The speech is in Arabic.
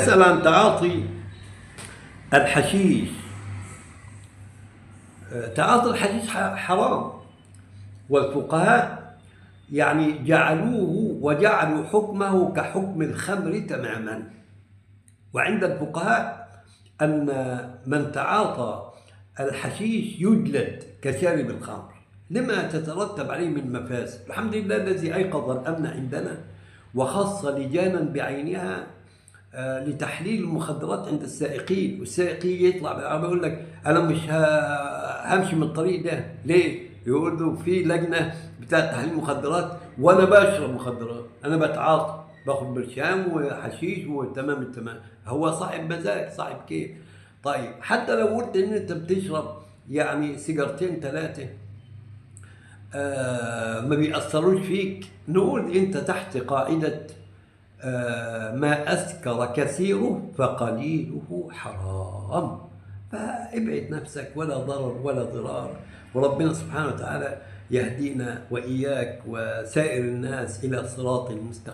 يسأل عن تعاطي الحشيش. تعاطي الحشيش حرام، والفقهاء يعني جعلوه وجعلوا حكمه كحكم الخمر تماما. وعند الفقهاء أن من تعاطى الحشيش يجلد كشارب الخمر لما تترتب عليه من مفاسد. الحمد لله الذي أيقظ الأمن عندنا وخص لجانا بعينها لتحليل المخدرات عند السائقين، والسائقين يطلع بالعربية يقول لك أنا مش همشي من الطريق ده. ليه؟ يقول له في لجنة بتاعت تحليل مخدرات وأنا بشرب مخدرات، أنا بتعاطى، باخد برشام وحشيش وتمام التمام. هو صاحب مزاج، صاحب كيف. طيب حتى لو قلت إن أنت بتشرب يعني سيجارتين ثلاثة ما بيأثروش فيك، نقول أنت تحت قاعدة ما أسكر كثيره فقليله حرام. فابعد نفسك، ولا ضرر ولا ضرار، وربنا سبحانه وتعالى يهدينا وإياك وسائر الناس إلى صراط المستقيم.